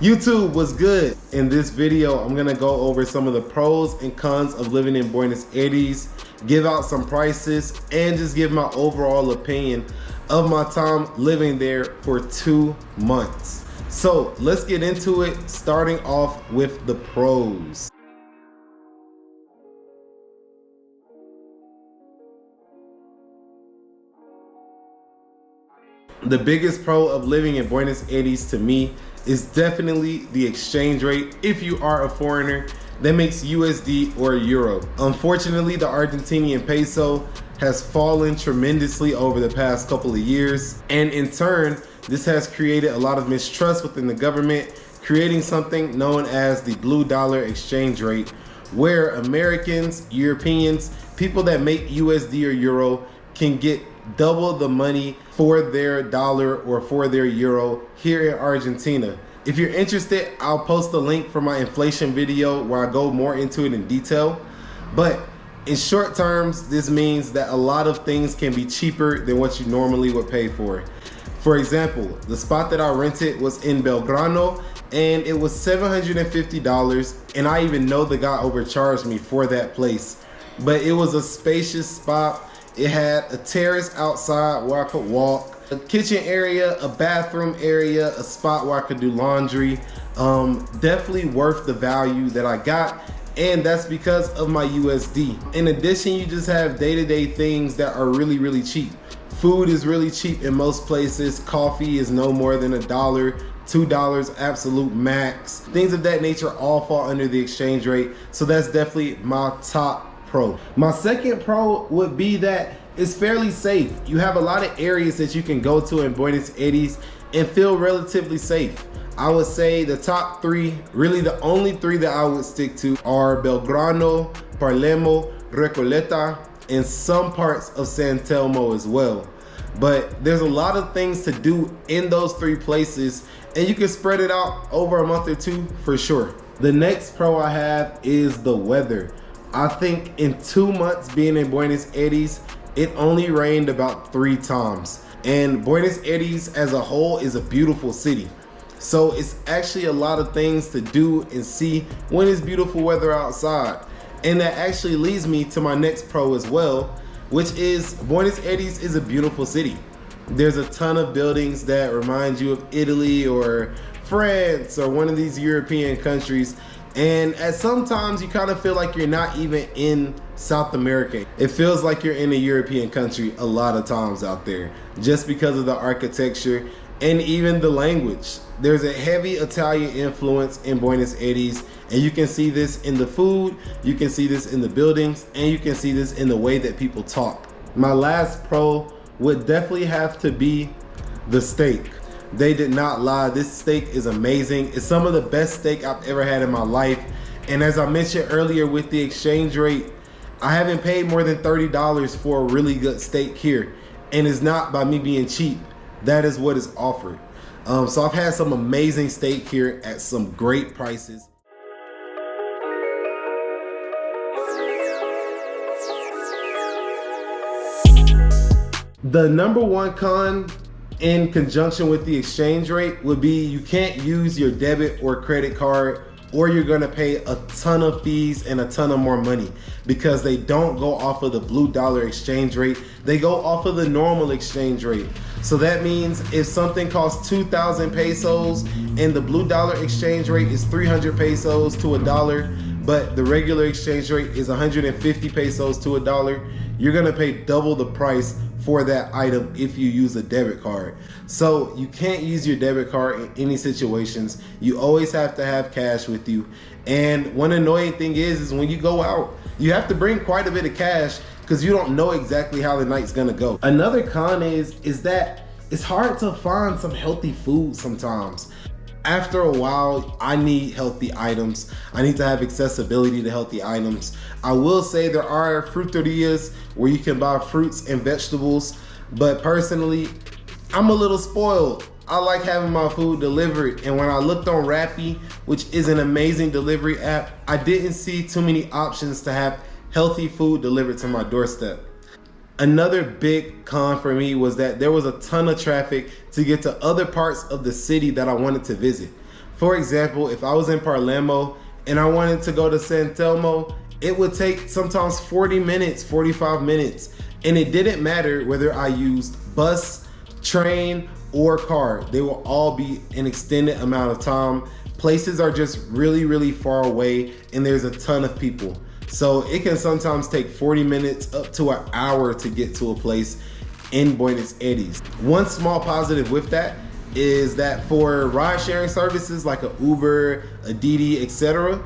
YouTube, what's good? In this video, I'm gonna go over some of the pros and cons of living in Buenos Aires, give out some prices, and just give my overall opinion of my time living there for 2 months. So let's get into it, starting off with the pros. The biggest pro of living in Buenos Aires to me is definitely the exchange rate. If you are a foreigner, that makes USD or Euro. Unfortunately, the Argentinian peso has fallen tremendously over the past couple of years, and in turn, this has created a lot of mistrust within the government, creating something known as the blue dollar exchange rate, where Americans, Europeans, people that make USD or Euro can get double the money for their dollar or for their euro here in Argentina. If you're interested, I'll post a link for my inflation video where I go more into it in detail. But in short terms, this means that a lot of things can be cheaper than what you normally would pay for. For example, the spot that I rented was in Belgrano and it was $750, and I even know the guy overcharged me for that place. But it was a spacious spot. It had a terrace outside where I could walk, a kitchen area, a bathroom area, a spot where I could do laundry. Definitely worth the value that I got, and that's because of my USD. In addition, you just have day-to-day things that are really, really cheap. Food is really cheap in most places. Coffee is no more than $1, $2 absolute max. Things of that nature all fall under the exchange rate, so that's definitely my top pro. My second pro would be that it's fairly safe. You have a lot of areas that you can go to in Buenos Aires and feel relatively safe. I would say the top three, really the only three that I would stick to, are Belgrano, Palermo, Recoleta, and some parts of San Telmo as well. But there's a lot of things to do in those three places, and you can spread it out over a month or two for sure. The next pro I have is the weather. I think in 2 months being in Buenos Aires, it only rained about 3 times. And Buenos Aires as a whole is a beautiful city. So it's actually a lot of things to do and see when it's beautiful weather outside. And that actually leads me to my next pro as well, which is Buenos Aires is a beautiful city. There's a ton of buildings that remind you of Italy or France or one of these European countries. And at sometimes you kind of feel like you're not even in South America. It feels like you're in a European country a lot of times out there, just because of the architecture and even the language. There's a heavy Italian influence in Buenos Aires, and you can see this in the food, you can see this in the buildings, and you can see this in the way that people talk. My last pro would definitely have to be the steak. They did not lie. This steak is amazing. It's some of the best steak I've ever had in my life. And as I mentioned earlier with the exchange rate, I haven't paid more than $30 for a really good steak here. And it's not by me being cheap. That is what is offered. So I've had some amazing steak here at some great prices. The number one con in conjunction with the exchange rate would be you can't use your debit or credit card, or you're gonna pay a ton of fees and a ton of more money, because they don't go off of the blue dollar exchange rate. They go off of the normal exchange rate. So that means if something costs 2,000 pesos and the blue dollar exchange rate is 300 pesos to $1, but the regular exchange rate is 150 pesos to $1, you're gonna pay double the price for that item if you use a debit card. So you can't use your debit card in any situations. You always have to have cash with you. And one annoying thing is when you go out, you have to bring quite a bit of cash because you don't know exactly how the night's gonna go. Another con is that it's hard to find some healthy food sometimes. After a while, I need healthy items. I need to have accessibility to healthy items. I will say there are fruterias where you can buy fruits and vegetables, but personally, I'm a little spoiled. I like having my food delivered, and when I looked on Rappi, which is an amazing delivery app, I didn't see too many options to have healthy food delivered to my doorstep. Another big con for me was that there was a ton of traffic to get to other parts of the city that I wanted to visit. For example, if I was in Palermo and I wanted to go to San Telmo, it would take sometimes 40 minutes, 45 minutes. And it didn't matter whether I used bus, train, or car. They will all be an extended amount of time. Places are just really, really far away and there's a ton of people. So it can sometimes take 40 minutes up to an hour to get to a place in Buenos Aires. One small positive with that is that for ride sharing services like a Uber, a Didi, etc.,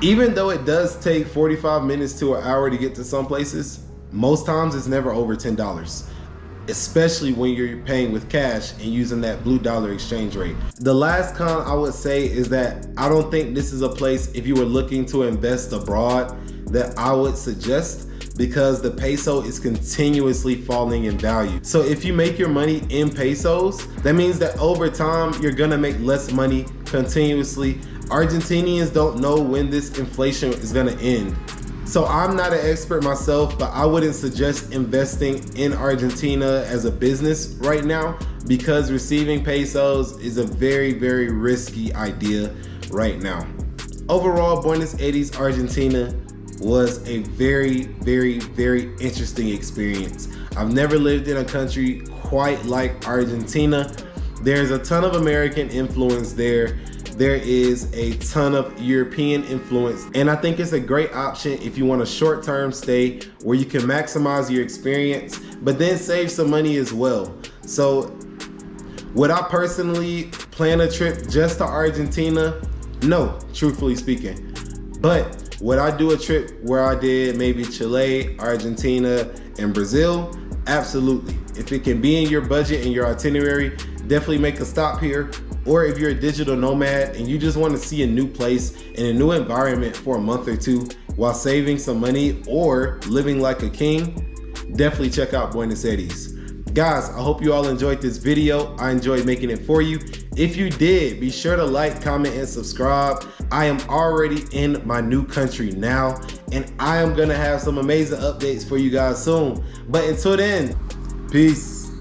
even though it does take 45 minutes to an hour to get to some places, most times it's never over $10. Especially when you're paying with cash and using that blue dollar exchange rate. The last con I would say is that I don't think this is a place, if you were looking to invest abroad, that I would suggest, because the peso is continuously falling in value. So if you make your money in pesos, that means that over time you're gonna make less money continuously. Argentinians don't know when this inflation is gonna end. So I'm not an expert myself, but I wouldn't suggest investing in Argentina as a business right now, because receiving pesos is a very, very risky idea right now. Overall, Buenos Aires, Argentina was a very, very, very interesting experience. I've never lived in a country quite like Argentina. There's a ton of American influence there. There is a ton of European influence, and I think it's a great option if you want a short-term stay where you can maximize your experience, but then save some money as well. So would I personally plan a trip just to Argentina? No, truthfully speaking. But would I do a trip where I did maybe Chile, Argentina, and Brazil? Absolutely. If it can be in your budget and your itinerary, definitely make a stop here. Or if you're a digital nomad and you just want to see a new place in a new environment for a month or two while saving some money or living like a king, definitely check out Buenos Aires. Guys, I hope you all enjoyed this video. I enjoyed making it for you. If you did, be sure to like, comment, and subscribe. I am already in my new country now, and I am gonna have some amazing updates for you guys soon. But until then, peace.